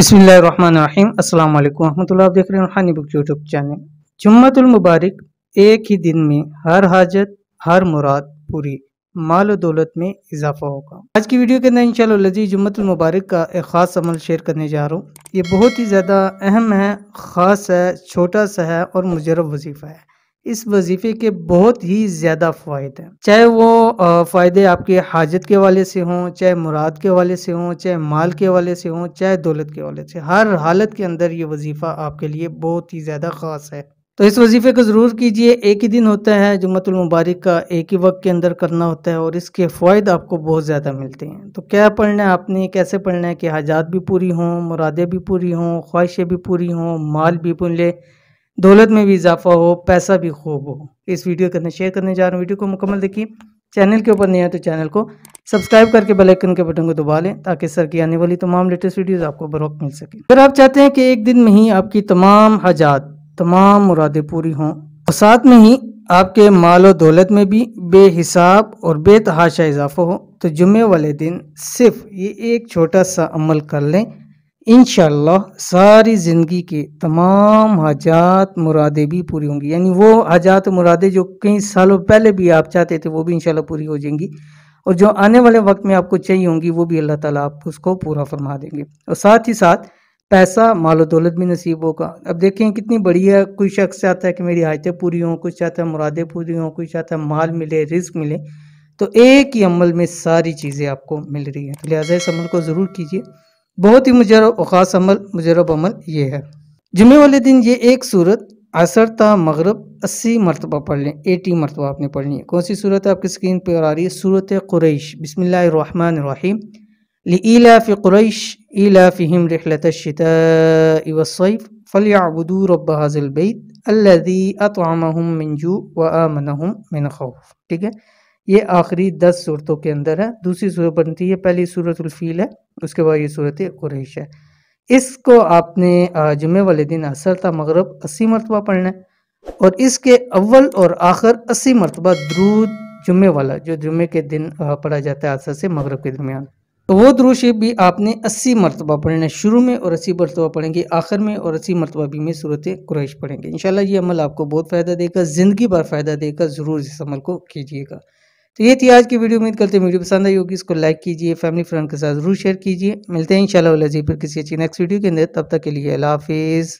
बिस्मिल्लाहिर्रहमानिर्रहीम अस्सलाम वालेकुम रहमतुल्लाह। आप देख रहे हैं रूहानी बुक यूट्यूब चैनल। जुम्मतुल मुबारक, एक ही दिन में हर हाजत हर मुराद पूरी, माल और दौलत में इजाफा होगा। आज की वीडियो के अंदर इंशाअल्लाह लज़ीज़ जुम्मतुल मुबारक का एक ख़ास अमल शेयर करने जा रहा हूँ। ये बहुत ही ज़्यादा अहम है, ख़ास है, छोटा सा है और मुजर्रब वजीफ़ा है। इस वजीफ़े के बहुत ही ज़्यादा फ़ायदे हैं, चाहे वो फ़ायदे आपके हाजत के हवाले से हों, चाहे मुराद के हवाले से हों, चाहे माल के हवाले से हों, चाहे दौलत के हवाले से। हर हालत के अंदर ये वजीफ़ा आपके लिए बहुत ही ज़्यादा ख़ास है। तो इस वजीफ़े को ज़रूर कीजिए। एक ही दिन होता है जुम्मतुल मुबारक का, एक ही वक्त के अंदर करना होता है और इसके फ़ायदे आपको बहुत ज़्यादा मिलते हैं। तो क्या पढ़ना है आपने, कैसे पढ़ना है कि हाजात भी पूरी हों, मुरादें भी पूरी हों, ख्वाहिशें भी पूरी हों, माल भी मिले, दौलत में भी इजाफा हो, पैसा भी खूब हो। इस वीडियो के अंदर शेयर करने जा रहा हूँ। वीडियो को मुकम्मल देखिए। चैनल के ऊपर नहीं है तो चैनल को सब्सक्राइब करके बेल आइकन के बटन को दबा लें ताकि सर की आने वाली तमाम लेटेस्ट वीडियोस आपको बर वक्त मिल सके। अगर आप चाहते हैं कि एक दिन में ही आपकी तमाम हाजात तमाम मुरादें पूरी हों और साथ में ही आपके माल और दौलत में भी बेहिसाब और बेतहाशा इजाफा हो, तो जुम्मे वाले दिन सिर्फ ये एक छोटा सा अमल कर लें। इंशाअल्लाह सारी ज़िंदगी के तमाम हाजात मुरादें भी पूरी होंगी। यानी वो हाजात मुरादें जो कई सालों पहले भी आप चाहते थे वो भी इंशाअल्लाह पूरी हो जाएंगी और जो आने वाले वक्त में आपको चाहिए होंगी वो भी अल्लाह ताला आपको उसको पूरा फरमा देंगे। और साथ ही साथ पैसा माल और दौलत भी नसीब होगा। अब देखें कितनी बड़ी है। कोई शख्स चाहता है कि मेरी हाजतें पूरी हों, कुछ चाहता है मुरादें पूरी हों, कोई चाहता है माल मिले, रिज्क मिले। तो एक ही अमल में सारी चीज़ें आपको मिल रही हैं। तो लिहाजा इस अमल को ज़रूर कीजिए। बहुत ही मुजर्रब और ख़ास अमल, मुजर्रब अमल ये है। जुम्मे वाले दिन ये एक सूरत असर ता मगरब 80 मरतबा पढ़ लें। 80 मरतबा आपने पढ़नी है। कौन सी सूरत है आपकी स्क्रीन पर आ रही है? सूरत कुरैश। बिस्मिल्लाहिर्रहमानिर्रहीम। लिईलाफि कुरैश ईलाफिहिम रिहलतश शिताइ वस्सैफ फलयअबुदू रब्ब हाज़िल बैत अल्लज़ी अतअमहुम मिन जू व आमनहुम मिन खौफ। ठीक है, ये आखिरी 10 सूरतों के अंदर है। दूसरी सूरत बनती है, पहली सूरतुल फील है, उसके बाद ये सूरत कुरैश है। इसको आपने जुम्मे वाले दिन असर ता मगरब 80 मरतबा पढ़ना है और इसके अव्वल और आखिर 80 मरतबा दरूद जुम्मे वाला जो जुम्मे के दिन पढ़ा जाता है असर से मगरब के दरमियान, तो वो दरूद शरीफ भी आपने 80 मरतबा पढ़ना है शुरू में और 80 मरतबा पढ़ेंगे आखिर में और 80 मरतबा भी में सूरत कुरैश पढ़ेंगे। इंशाल्लाह ये अमल आपको बहुत फ़ायदा देगा, ज़िंदगी भर फ़ायदा देगा। ज़रूर इस अमल को कीजिएगा। तो ये थी आज की वीडियो। उम्मीद करते हैं वीडियो पसंद आई होगी। इसको लाइक कीजिए, फैमिली फ्रेंड के साथ जरूर शेयर कीजिए। मिलते हैं इंशाल्लाह फिर किसी अच्छी नेक्स्ट वीडियो के अंदर। तब तक के लिए अल्लाह हाफिज़।